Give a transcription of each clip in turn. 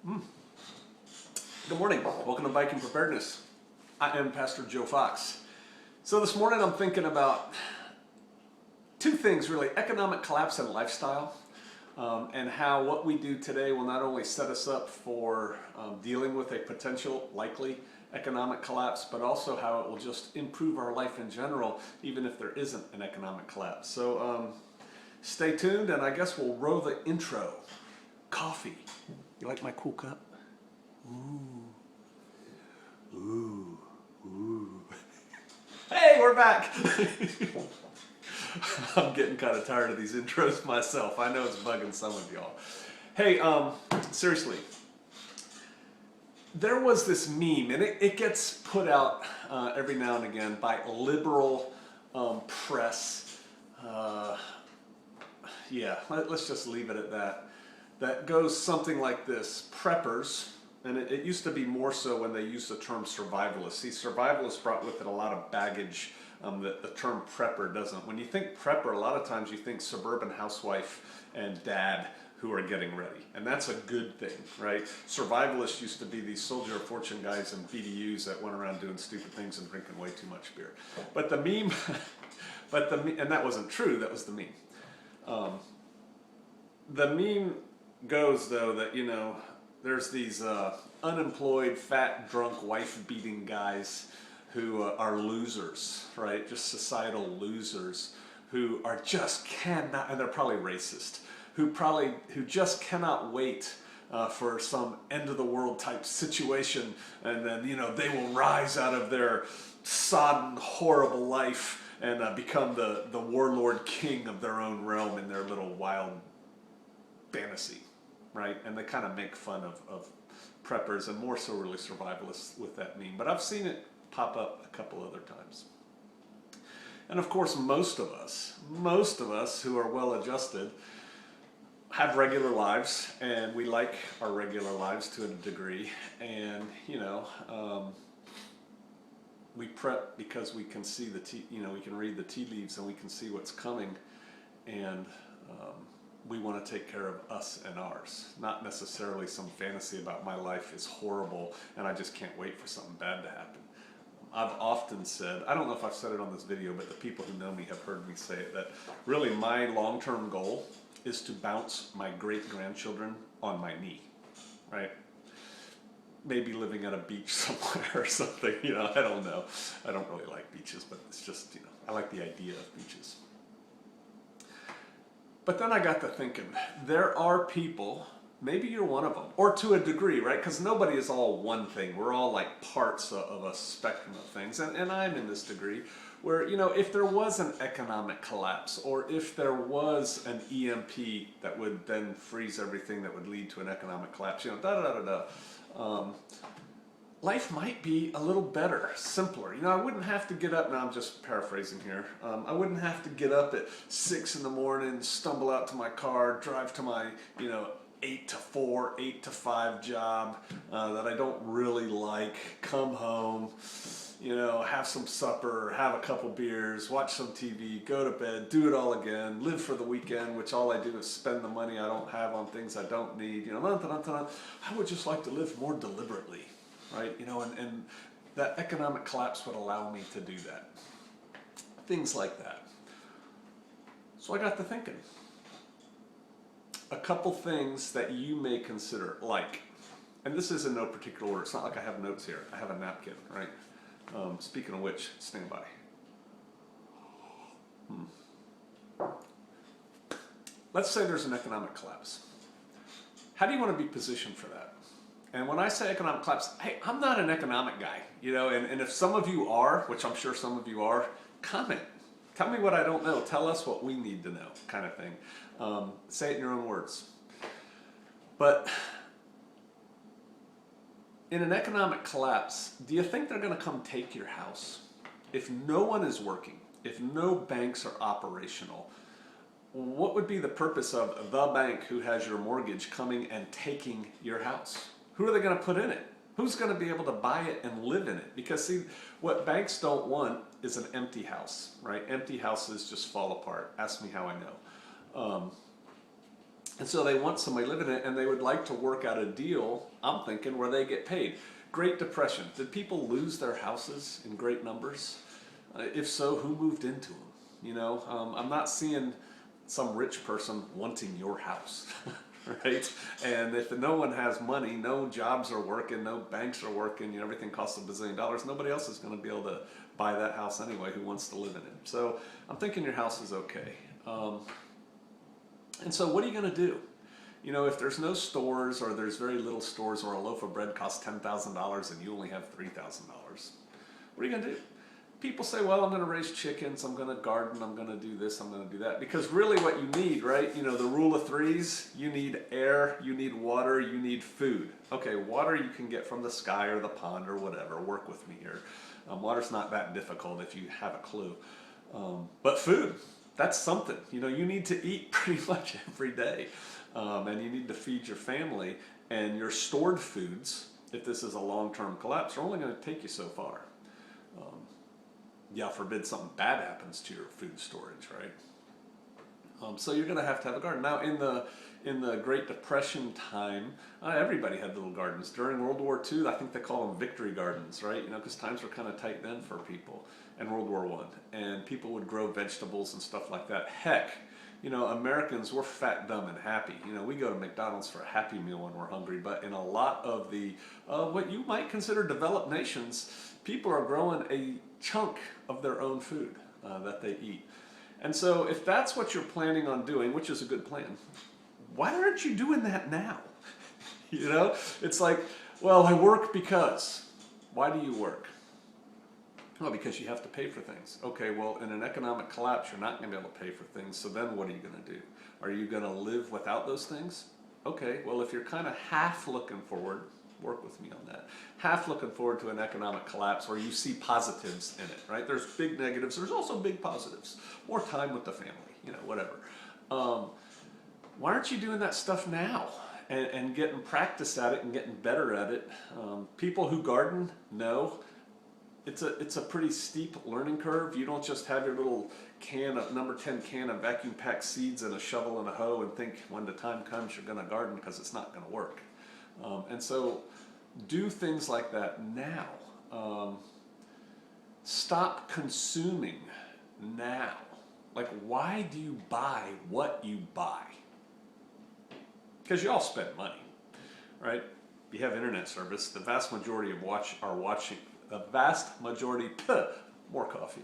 Good morning. Welcome to Biking Preparedness. I am Pastor Joe Fox. So this morning I'm thinking about two things really, economic collapse and lifestyle, and how what we do today will not only set us up for dealing with a potential likely economic collapse, but also how it will just improve our life in general, even if there isn't an economic collapse. So stay tuned, and I guess we'll roll the intro. Coffee. You like my cool cup? Ooh. Hey, we're back. I'm getting kind of tired of these intros myself. I know it's bugging some of y'all. Hey, seriously, there was this meme, and it gets put out every now and again by liberal press. Let's just leave it at that. That goes something like this: preppers. And it used to be more so when they used the term survivalist. See, survivalist brought with it a lot of baggage that the term prepper doesn't. When you think prepper, a lot of times you think suburban housewife and dad who are getting ready. And that's a good thing, right? Survivalists used to be these soldier of fortune guys in BDUs that went around doing stupid things and drinking way too much beer. But the meme, and that wasn't true, that was the meme. The meme goes though that, you know, there's these unemployed, fat, drunk, wife-beating guys who are losers, right? Just societal losers who are just cannot, and they're probably racist, who just cannot wait for some end-of-the-world type situation, and then, you know, they will rise out of their sodden, horrible life and become the warlord king of their own realm in their little wild fantasy. Right? And they kind of make fun of preppers and more so really survivalists with that meme. But I've seen it pop up a couple other times. And of course, most of us who are well adjusted have regular lives, and we like our regular lives to a degree. And, you know, we prep because we can see we can read the tea leaves and we can see what's coming. And we want to take care of us and ours, not necessarily some fantasy about my life is horrible and I just can't wait for something bad to happen. I've often said, I don't know if I've said it on this video, but the people who know me have heard me say it, that really my long-term goal is to bounce my great-grandchildren on my knee, right? Maybe living at a beach somewhere or something, you know, I don't know. I don't really like beaches, but it's just, you know, I like the idea of beaches. But then I got to thinking, there are people, maybe you're one of them, or to a degree, right? Because nobody is all one thing. We're all like parts of a spectrum of things. And I'm in this degree where, you know, if there was an economic collapse, or if there was an EMP that would then freeze everything that would lead to an economic collapse, you know, life might be a little better, simpler. You know, I wouldn't have to get up, now I'm just paraphrasing here, I wouldn't have to get up at 6 in the morning, stumble out to my car, drive to my, you know, 8 to 4, 8 to 5 job that I don't really like, come home, you know, have some supper, have a couple beers, watch some TV, go to bed, do it all again, live for the weekend, which all I do is spend the money I don't have on things I don't need, you know, I would just like to live more deliberately. Right, you know, and that economic collapse would allow me to do that. Things like that. So I got to thinking. A couple things that you may consider, like, and this is in no particular order. It's not like I have notes here. I have a napkin, right? Speaking of which, stand by. Let's say there's an economic collapse. How do you want to be positioned for that? And when I say economic collapse, hey, I'm not an economic guy, you know, and if some of you are, which I'm sure some of you are, comment. Tell me what I don't know. Tell us what we need to know, kind of thing. Say it in your own words. But in an economic collapse, do you think they're going to come take your house? If no one is working, if no banks are operational, what would be the purpose of the bank who has your mortgage coming and taking your house? Who are they going to put in it? Who's going to be able to buy it and live in it? Because see, what banks don't want is an empty house, right? Empty houses just fall apart. Ask me how I know. And so they want somebody living in it, and they would like to work out a deal, I'm thinking, where they get paid. Great Depression. Did people lose their houses in great numbers? If so, who moved into them? You know, I'm not seeing some rich person wanting your house, right? And if no one has money, no jobs are working, no banks are working, you know, everything costs $1 bazillion, nobody else is going to be able to buy that house anyway who wants to live in it. So I'm thinking your house is okay. And so what are you going to do? You know, if there's no stores, or there's very little stores, or a loaf of bread costs $10,000 and you only have $3,000, what are you going to do? People say, well, I'm going to raise chickens, I'm going to garden, I'm going to do this, I'm going to do that. Because really what you need, right, you know, the rule of threes, you need air, you need water, you need food. Okay, water you can get from the sky or the pond or whatever. Work with me here. Water's not that difficult if you have a clue. But food, that's something. You know, you need to eat pretty much every day. And you need to feed your family. And your stored foods, if this is a long-term collapse, are only going to take you so far. Yeah, forbid something bad happens to your food storage, right? So you're going to have a garden. Now, in the Great Depression time, everybody had little gardens. During World War II, I think they call them victory gardens, right? You know, because times were kind of tight then for people, and World War I, and people would grow vegetables and stuff like that. Heck, you know, Americans, we're fat, dumb, and happy. You know, we go to McDonald's for a Happy Meal when we're hungry, but in a lot of the what you might consider developed nations, people are growing a chunk of their own food that they eat. And so if that's what you're planning on doing, which is a good plan, why aren't you doing that now? You know, it's like, well, I work because. Why do you work? Well, because you have to pay for things. Okay, well, in an economic collapse, you're not going to be able to pay for things, so then what are you going to do? Are you going to live without those things? Okay, well, if you're kind of half looking forward, work with me on that, half looking forward to an economic collapse where you see positives in it, right? There's big negatives, there's also big positives. More time with the family, you know, whatever. Why aren't you doing that stuff now and getting practice at it and getting better at it? People who garden know it's a pretty steep learning curve. You don't just have your little can of number 10 can of vacuum packed seeds and a shovel and a hoe and think when the time comes you're going to garden, because it's not going to work. And so do things like that now. Stop consuming now. Like, why do you buy what you buy? Because you all spend money, right? You have internet service. The vast majority of more coffee.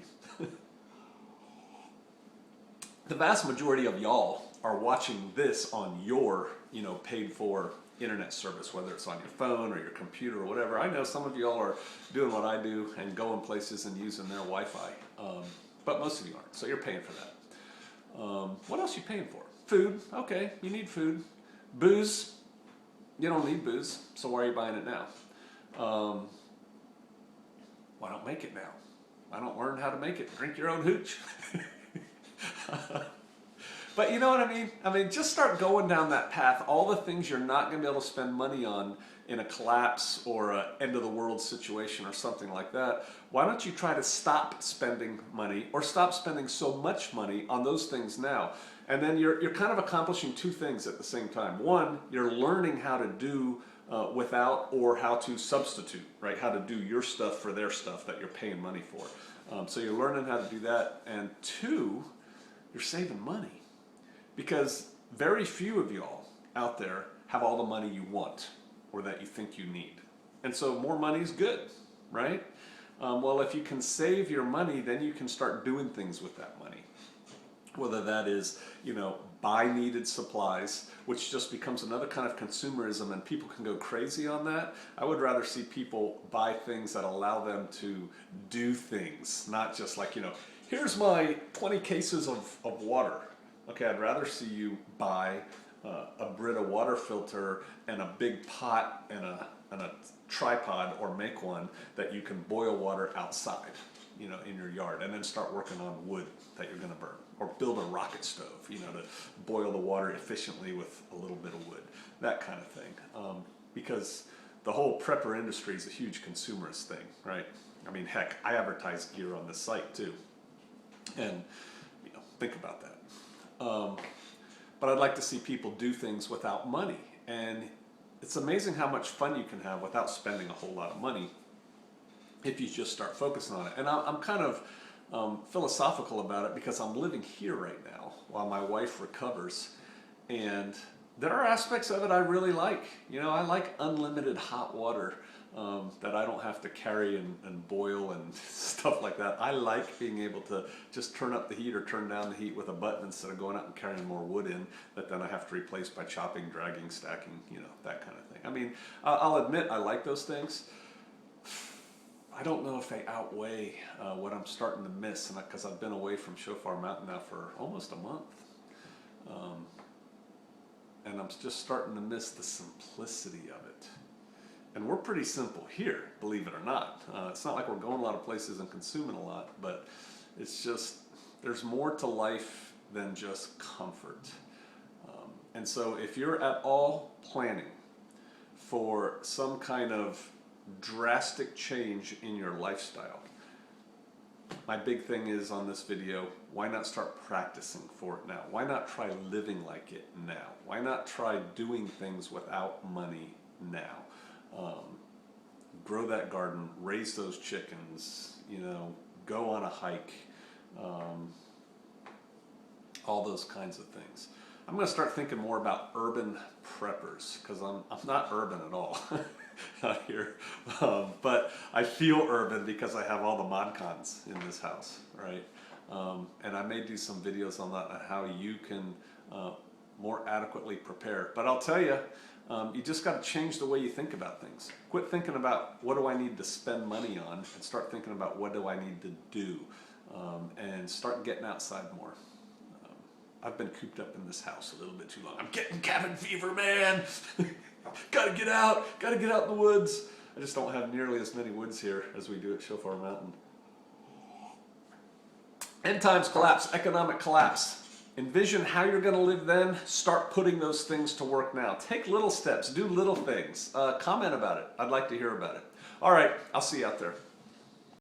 The vast majority of y'all are watching this on your, you know, paid for internet service, whether it's on your phone or your computer or whatever. I know some of y'all are doing what I do and going places and using their Wi-Fi, but most of you aren't, so you're paying for that. What else are you paying for? Food, okay, you need food. Booze, you don't need booze, so why are you buying it now? Why don't make it now? Why don't learn how to make it? Drink your own hooch. But you know what I mean? I mean, just start going down that path. All the things you're not going to be able to spend money on in a collapse or an end of the world situation or something like that. Why don't you try to stop spending money, or stop spending so much money on those things now? And then you're kind of accomplishing two things at the same time. One, you're learning how to do without, or how to substitute, right? How to do your stuff for their stuff that you're paying money for. So you're learning how to do that. And two, you're saving money. Because very few of y'all out there have all the money you want or that you think you need. And so more money is good, right? Well, if you can save your money, then you can start doing things with that money. Whether that is, you know, buy needed supplies, which just becomes another kind of consumerism, and people can go crazy on that. I would rather see people buy things that allow them to do things, not just like, you know, here's my 20 cases of water. Okay, I'd rather see you buy a Brita water filter and a big pot and a tripod, or make one that you can boil water outside, you know, in your yard, and then start working on wood that you're going to burn, or build a rocket stove, you know, to boil the water efficiently with a little bit of wood, that kind of thing. Because the whole prepper industry is a huge consumerist thing, right? I mean, heck, I advertise gear on this site too, and you know, think about that. but I'd like to see people do things without money. And it's amazing how much fun you can have without spending a whole lot of money if you just start focusing on it. And I'm kind of philosophical about it because I'm living here right now while my wife recovers. And there are aspects of it I really like. You know, I like unlimited hot water that I don't have to carry and boil and stuff like that. I like being able to just turn up the heat or turn down the heat with a button instead of going out and carrying more wood in that then I have to replace by chopping, dragging, stacking, you know, that kind of thing. I mean, I'll admit I like those things. I don't know if they outweigh what I'm starting to miss, because I've been away from Shofar Mountain now for almost a month. And I'm just starting to miss the simplicity of it. And we're pretty simple here, believe it or not. It's not like we're going a lot of places and consuming a lot, but it's just, there's more to life than just comfort. And so if you're at all planning for some kind of drastic change in your lifestyle, my big thing is on this video, why not start practicing for it now? Why not try living like it now? Why not try doing things without money now? Grow that garden, raise those chickens, you know, go on a hike, all those kinds of things. I'm going to start thinking more about urban preppers, because I'm not urban at all out here, but I feel urban because I have all the mod cons in this house, right? And I may do some videos on that, on how you can more adequately prepare. But I'll tell you, you just got to change the way you think about things. Quit thinking about what do I need to spend money on, and start thinking about what do I need to do, and start getting outside more. I've been cooped up in this house a little bit too long. I'm getting cabin fever, man. Gotta get out in the woods. I just don't have nearly as many woods here as we do at Shofar Mountain. End times collapse, economic collapse. Envision how you're going to live then. Start putting those things to work now. Take little steps, do little things. Comment about it. I'd like to hear about it. All right, I'll see you out there.